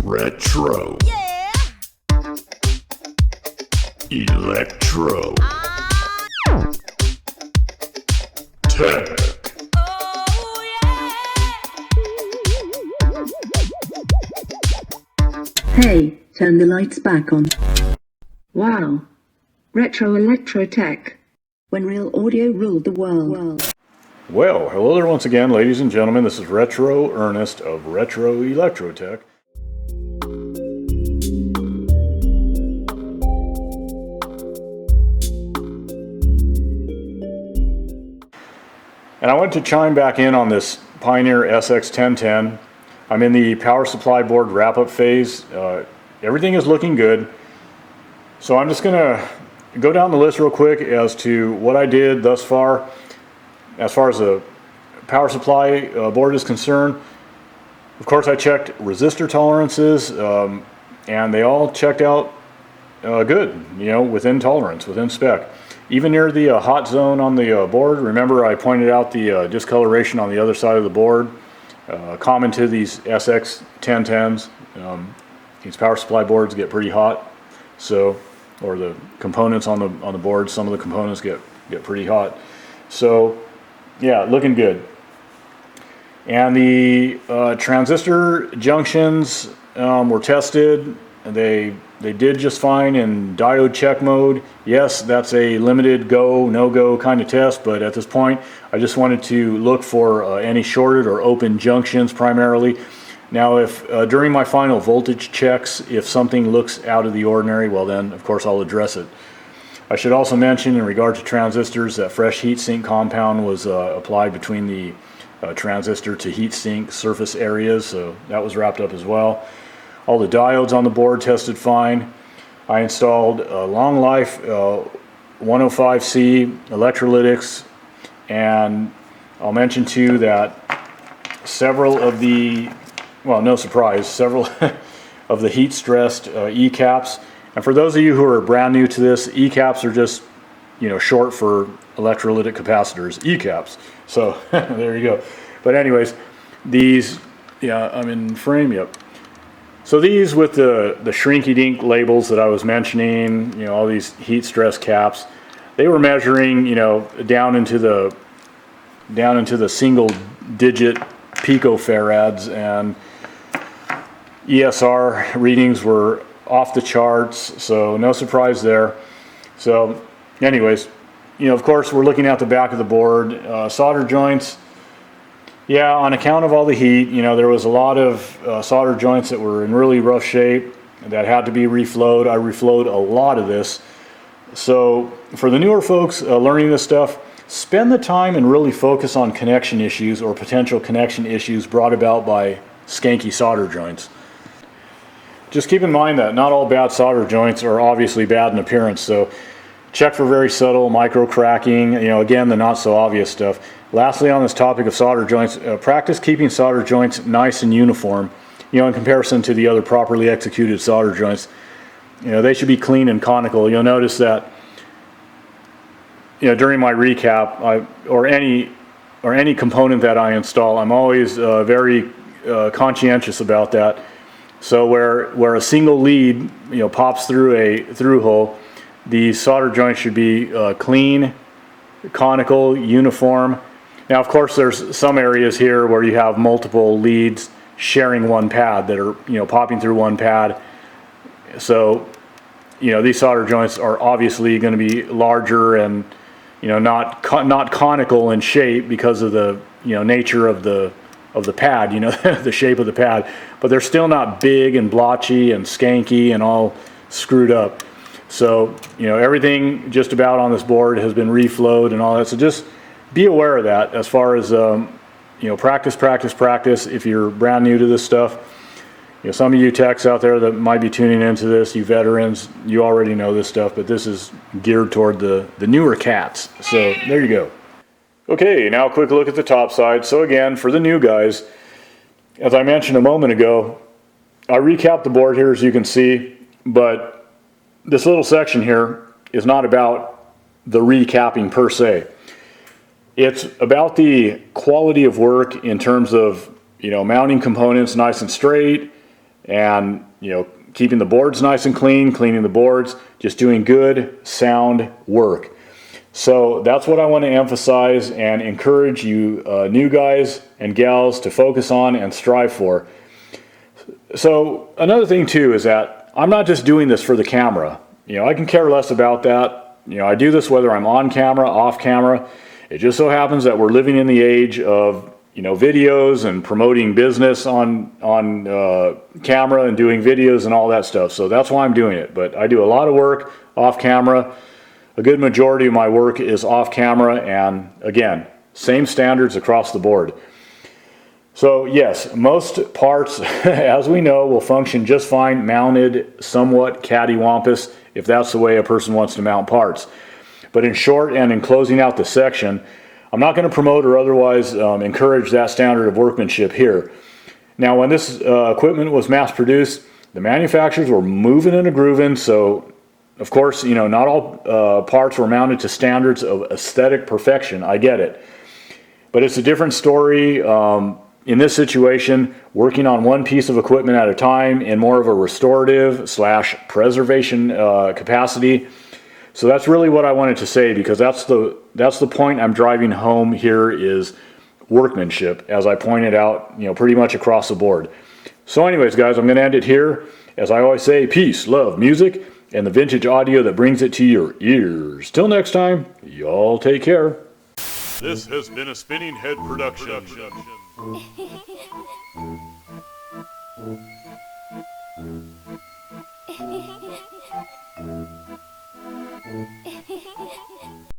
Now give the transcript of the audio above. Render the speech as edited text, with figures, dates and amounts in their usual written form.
Retro. Yeah. Electro. Tech. Oh yeah. Hey, turn the lights back on. Wow. Retro electro tech. When real audio ruled the world. Well, hello there once again, ladies and gentlemen. This is Retro Ernest of Retro Electro Tech. And I wanted to chime back in on this Pioneer SX1010. I'm in the power supply board wrap-up phase. Everything is looking good. So I'm just going to go down the list real quick as to what I did thus far as the power supply board is concerned. Of course, I checked resistor tolerances, and they all checked out good, within tolerance, within spec. Even near the hot zone on the board, remember I pointed out the discoloration on the other side of the board, common to these SX1010s. These power supply boards get pretty hot, or the components on the board, some of the components get pretty hot. So yeah, looking good. And the transistor junctions were tested. They did just fine in diode check mode. Yes, that's a limited go, no-go kind of test, but at this point I just wanted to look for any shorted or open junctions primarily. Now if during my final voltage checks, if something looks out of the ordinary, well then of course I'll address it. I should also mention in regard to transistors that fresh heatsink compound was applied between the transistor to heatsink surface areas, so that was wrapped up as well. All the diodes on the board tested fine. I installed long life 105C electrolytics, and I'll mention too that several of the, well, no surprise, several of the heat stressed E-caps. And for those of you who are brand new to this, E-caps are just, short for electrolytic capacitors, E-caps. So there you go. But anyways, these, yeah, I'm in frame, yep. So these with the shrinky-dink labels that I was mentioning, all these heat stress caps, they were measuring, down into the single digit picofarads, and ESR readings were off the charts, so no surprise there. So anyways, of course we're looking at the back of the board. Solder joints, yeah, on account of all the heat, there was a lot of solder joints that were in really rough shape that had to be reflowed. I reflowed a lot of this. So for the newer folks learning this stuff, spend the time and really focus on connection issues or potential connection issues brought about by skanky solder joints. Just keep in mind that not all bad solder joints are obviously bad in appearance, so check for very subtle micro cracking, again, the not so obvious stuff. Lastly, on this topic of solder joints, practice keeping solder joints nice and uniform, in comparison to the other properly executed solder joints. They should be clean and conical. You'll notice that, during my recap, or any component that I install, I'm always very conscientious about that. So where a single lead, pops through a through hole, the solder joint should be clean, conical, uniform. Now, of course, there's some areas here where you have multiple leads sharing one pad that are, popping through one pad. So, these solder joints are obviously going to be larger and, not conical in shape because of the, nature of the pad, the shape of the pad. But they're still not big and blotchy and skanky and all screwed up. So, everything just about on this board has been reflowed and all that. So just be aware of that as far as, practice if you're brand new to this stuff. Some of you techs out there that might be tuning into this, you veterans, you already know this stuff, but this is geared toward the newer cats. So there you go. Okay, now a quick look at the top side. So again, for the new guys, as I mentioned a moment ago, I recapped the board here as you can see, but this little section here is not about the recapping per se. It's about the quality of work in terms of, mounting components nice and straight, and keeping the boards nice and clean, cleaning the boards, just doing good sound work. So that's what I want to emphasize and encourage you new guys and gals to focus on and strive for. So another thing too is that I'm not just doing this for the camera. I can care less about that. I do this whether I'm on camera, off camera. It just so happens that we're living in the age of videos and promoting business on camera and doing videos and all that stuff. So that's why I'm doing it. But I do a lot of work off camera. A good majority of my work is off camera, and again, same standards across the board. So yes, most parts, as we know, will function just fine mounted somewhat cattywampus if that's the way a person wants to mount parts. But in short and in closing out the section, I'm not going to promote or otherwise encourage that standard of workmanship here. Now, when this equipment was mass produced, the manufacturers were moving and grooving, so of course, not all parts were mounted to standards of aesthetic perfection. I get it. But it's a different story in this situation, working on one piece of equipment at a time in more of a restorative / preservation capacity. So that's really what I wanted to say, because that's the point I'm driving home here is workmanship, as I pointed out, pretty much across the board. So anyways, guys, I'm going to end it here. As I always say, peace, love, music, and the vintage audio that brings it to your ears. Till next time, y'all take care. This has been a Spinning Head production. Hehehe